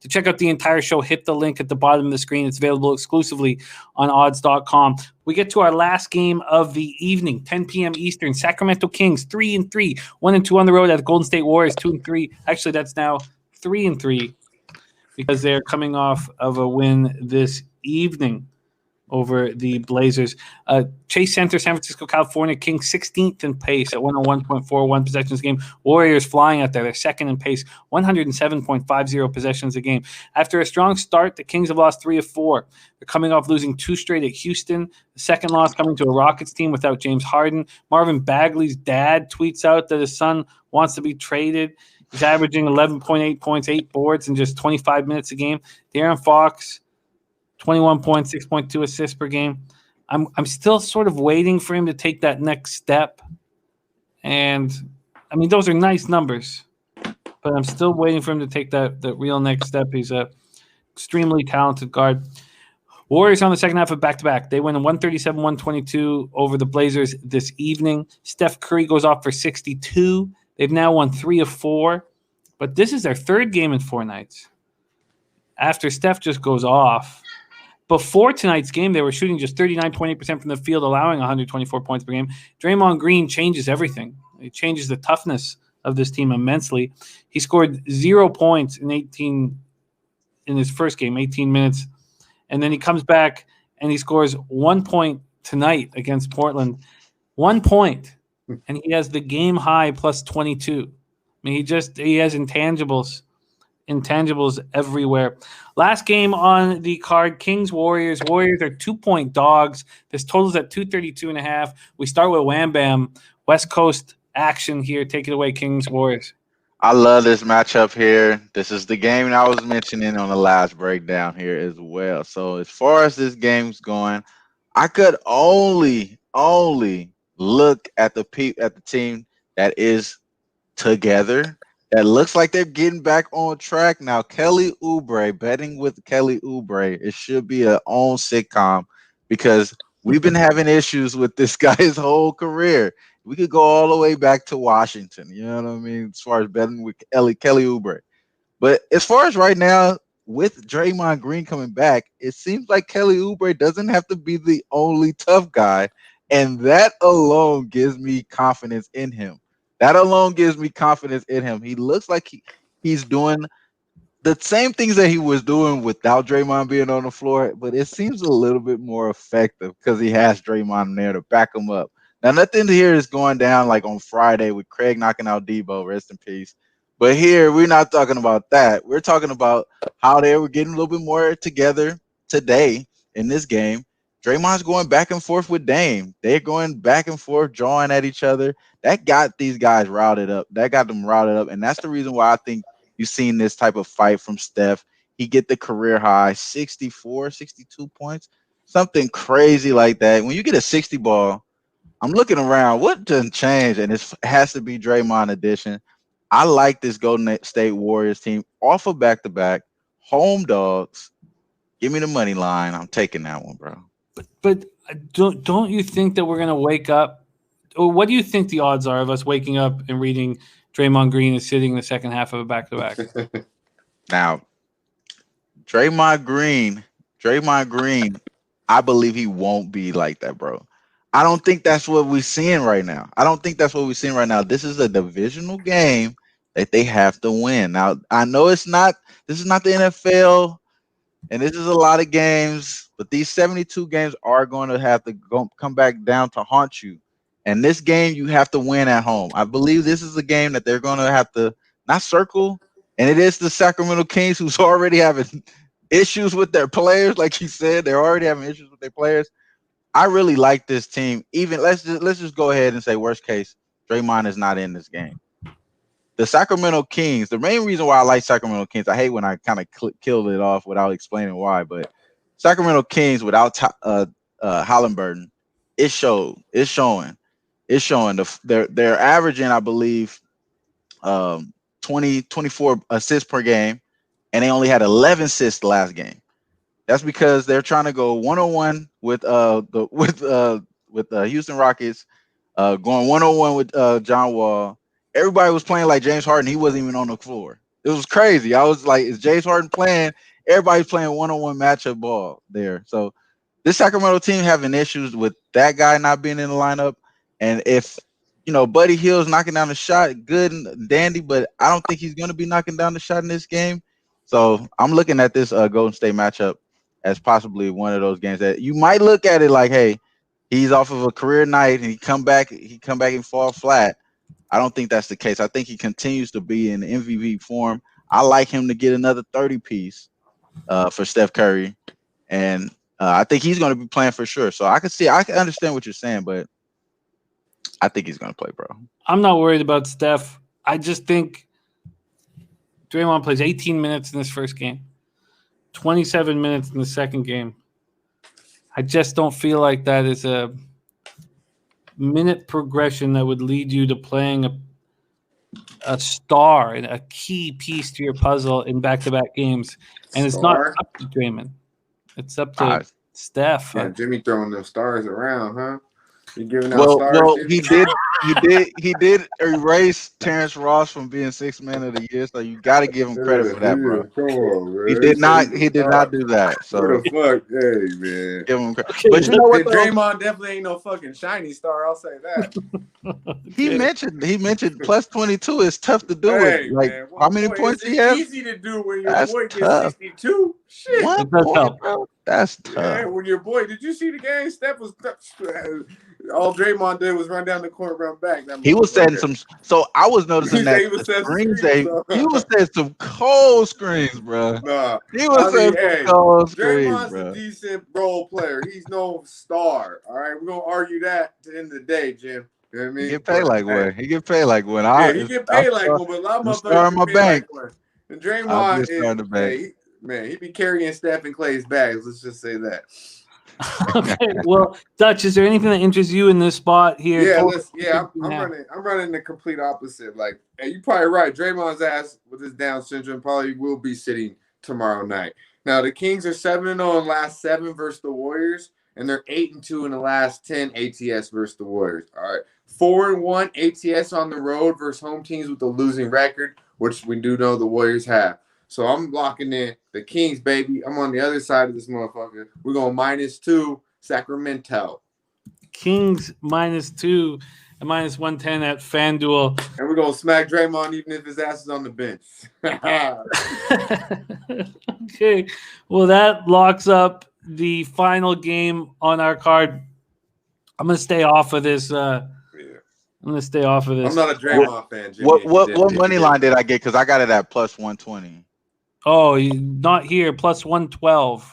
To check out the entire show, hit the link at the bottom of the screen. It's available exclusively on odds.com. We get to our last game of the evening, 10 p.m. Eastern. Sacramento Kings 3-3, 1-2 on the road at Golden State Warriors 2-3. Actually, that's now 3-3 because they're coming off of a win this evening over the Blazers. Chase Center, San Francisco, California, Kings 16th in pace at 101.41 possessions a game. Warriors flying out there. They're second in pace, 107.50 possessions a game. After a strong start, the Kings have lost 3 of 4. They're coming off losing 2 straight at Houston. The second loss coming to a Rockets team without James Harden. Marvin Bagley's dad tweets out that his son wants to be traded. He's averaging 11.8 points, 8 boards in just 25 minutes a game. De'Aaron Fox, 21 points, 6.2 assists per game. I'm still sort of waiting for him to take that next step. And, I mean, those are nice numbers. But I'm still waiting for him to take that real next step. He's a extremely talented guard. Warriors on the second half of back-to-back. They win 137-122 over the Blazers this evening. Steph Curry goes off for 62. They've now won 3 of 4. But this is their third game in 4 nights. After Steph just goes off. Before tonight's game, they were shooting just 39.8% from the field, allowing 124 points per game. Draymond Green changes everything. He changes the toughness of this team immensely. He scored 0 points in his first game, 18 minutes. And then he comes back and he scores 1 point tonight against Portland. 1 point. And he has the game high plus 22. I mean, he has intangibles everywhere. Last game on the card, Kings Warriors. Warriors are 2-point dogs. This totals at 232.5. We start with Wham Bam. West Coast action here. Take it away, Kings Warriors. I love this matchup here. This is the game I was mentioning on the last breakdown here as well. So as far as this game's going, I could only look at the team that is together. That looks like they're getting back on track now. Kelly Oubre, betting with Kelly Oubre, it should be a own sitcom because we've been having issues with this guy's whole career. We could go all the way back to Washington, you know what I mean, as far as betting with Kelly Oubre. But as far as right now, with Draymond Green coming back, it seems like Kelly Oubre doesn't have to be the only tough guy, and that alone gives me confidence in him. That alone gives me confidence in him. He looks like he's doing the same things that he was doing without Draymond being on the floor, but it seems a little bit more effective because he has Draymond there to back him up. Now, nothing here is going down like on Friday with Craig knocking out Debo, rest in peace. But here, we're not talking about that. We're talking about how they were getting a little bit more together today in this game. Draymond's going back and forth with Dame. They're going back and forth, drawing at each other. That got these guys routed up. That got them routed up. And that's the reason why I think you've seen this type of fight from Steph. He get the career high, 64, 62 points, something crazy like that. When you get a 60 ball, I'm looking around. What done changed? And it has to be Draymond edition. I like this Golden State Warriors team off of back-to-back, home dogs. Give me the money line. I'm taking that one, bro. But don't you think that we're going to wake up? Or what do you think the odds are of us waking up and reading Draymond Green is sitting in the second half of a back-to-back? Now, Draymond Green, I believe he won't be like that, bro. I don't think that's what we're seeing right now. This is a divisional game that they have to win. Now, I know this is not the NFL, and this is a lot of games, but these 72 games are going to have to come back down to haunt you. And this game, you have to win at home. I believe this is a game that they're going to have to not circle, and it is the Sacramento Kings who's already having issues with their players. Like you said, they're already having issues with their players. I really like this team. Even let's just go ahead and say worst case, Draymond is not in this game. The Sacramento Kings, the main reason why I like Sacramento Kings, I hate when I kind of killed it off without explaining why, but Sacramento Kings without Halliburton, it's showing. They're averaging, I believe, 24 assists per game, and they only had 11 assists the last game. That's because they're trying to go one-on-one with Houston Rockets, going one-on-one with John Wall. Everybody was playing like James Harden. He wasn't even on the floor. It was crazy. I was like, is James Harden playing? Everybody's playing one-on-one matchup ball there. So this Sacramento team having issues with that guy not being in the lineup. And if Buddy Hield's knocking down the shot, good and dandy, but I don't think he's going to be knocking down the shot in this game. So I'm looking at this Golden State matchup as possibly one of those games that you might look at it like, hey, he's off of a career night and he come back and fall flat. I don't think that's the case. I think he continues to be in MVP form. I like him to get another 30 piece for Steph Curry, and I think he's going to be playing for sure. So I can understand what you're saying, but I think he's going to play, bro. I'm not worried about Steph. I just think Draymond plays 18 minutes in this first game, 27 minutes in the second game. I just don't feel like that is a minute progression that would lead you to playing a star and a key piece to your puzzle in back-to-back games. And it's not up to Draymond. It's up to Steph. Yeah, Jimmy throwing those stars around, huh? You giving out stars? Well, he did erase Terrence Ross from being Sixth Man of the Year, so you got to give him credit for that, bro. Come on, man. He did not do that. So what the fuck, hey man. Give him credit. But you know what? Draymond definitely ain't no fucking shiny star. I'll say that. He mentioned plus 22 is tough to do. Hey, like man, how many points he has? Easy to do when your boy gets 62. Shit, One point, bro. That's tough. Yeah, when your boy, did you see the game? Steph was all Draymond did was run down the court, run back. He was setting some. So I was noticing that he was setting some cold screens, bro. Nah, he was setting some cold screens, Draymond's bro. a decent role player. He's no star. All right, we're gonna argue that to the end of the day, Jim. You know what I mean? He get paid like one. He get paid like one. He get paid like one, but a lot of motherfuckers get paid like one. And Draymond is, man, he be carrying Steph and Clay's bags. Let's just say that. Okay. Well, Dutch, is there anything that interests you in this spot here? Yeah, I'm running the complete opposite. Like, hey, you're probably right. Draymond's ass with his Down syndrome probably will be sitting tomorrow night. Now the Kings are 7-0 in the last 7 versus the Warriors, and they're 8-2 in the last 10 ATS versus the Warriors. All right, 4-1 ATS on the road versus home teams with a losing record, which we do know the Warriors have. So I'm locking in the Kings, baby. I'm on the other side of this motherfucker. We're going -2 Sacramento. Kings -2 and -110 at FanDuel. And we're going to smack Draymond even if his ass is on the bench. Okay. Well, that locks up the final game on our card. I'm going to stay off of this. I'm going to stay off of this. I'm not a Draymond fan, Jimmy. What money line did I get? Because I got it at plus 120. Oh, not here. Plus 112.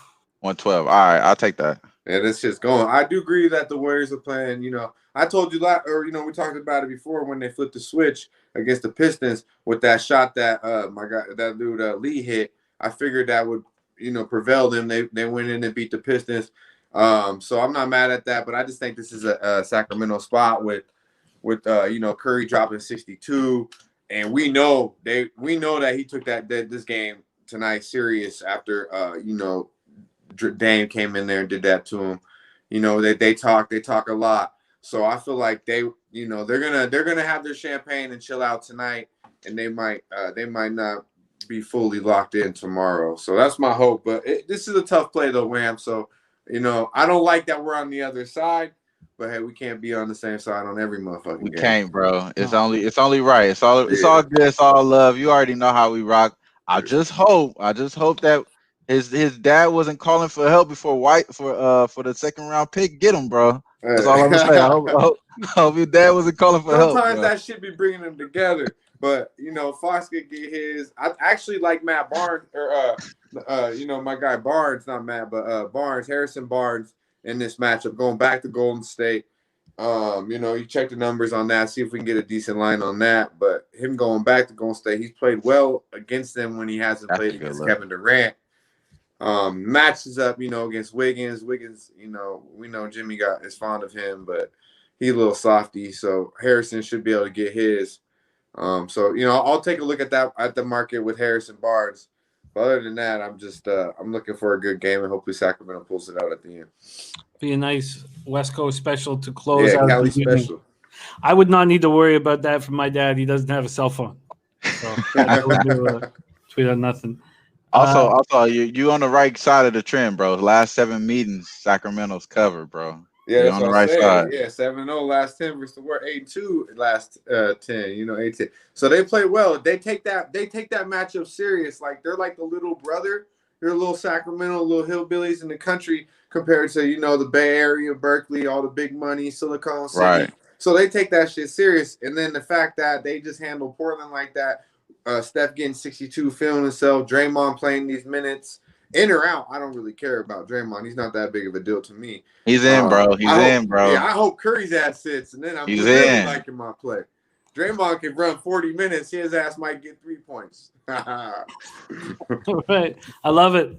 112. All right, I'll take that. Yeah, this shit's going. I do agree that the Warriors are playing. I told you that, or we talked about it before when they flipped the switch against the Pistons with that shot that that dude Lee hit. I figured that would prevail them. They went in and beat the Pistons. So I'm not mad at that, but I just think this is a Sacramento spot with Curry dropping 62, and we know that he took this game tonight serious after Dame came in there and did that to him. They talk a lot. So I feel like they're gonna have their champagne and chill out tonight, and they might not be fully locked in tomorrow. So that's my hope. But this is a tough play though, Wham. So I don't like that we're on the other side. But hey, we can't be on the same side on every motherfucking game. We can't, bro. It's only right. It's all good. It's all love. You already know how we rock. I just hope that his dad wasn't calling for help before for the second round pick. Get him, bro. That's all I'm gonna say. I hope your dad wasn't calling for help. Sometimes that should be bringing them together. But Fox could get his. I actually like Matt Barnes or my guy Barnes, not Matt, but Barnes, Harrison Barnes in this matchup, going back to Golden State. You check the numbers on that, see if we can get a decent line on that. But him going back to Golden State, he's played well against them when he hasn't played against Kevin Durant. Matches up, against Wiggins. Wiggins, we know Jimmy is fond of him, but he's a little softy. So Harrison should be able to get his. So I'll take a look at the market with Harrison Barnes. But other than that, I'm just I'm looking for a good game, and hopefully Sacramento pulls it out at the end. Be a nice West Coast special to close out. Cali special. I would not need to worry about that from my dad. He doesn't have a cell phone. So I don't do tweet on nothing. Also, you on the right side of the trend, bro. Last 7 meetings, Sacramento's covered, bro. Yeah, You're that's on the what I'm right saying. side. Yeah, 7-0 last 10 versus the Warriors, 8-2 last 10. You know, 8-10. So they play well. They take that matchup serious. Like they're like the little brother. They're little Sacramento, little hillbillies in the country compared to the Bay Area, Berkeley, all the big money, Silicon City. Right. So they take that shit serious. And then the fact that they just handle Portland like that, Steph getting 62, feeling himself, Draymond playing these minutes. In or out, I don't really care about Draymond. He's not that big of a deal to me. He's in, bro. He's in, bro. Yeah, I hope Curry's ass sits, and then I'm He's really in. liking my play. Draymond can run 40 minutes. His ass might get 3 points. Right. I love it.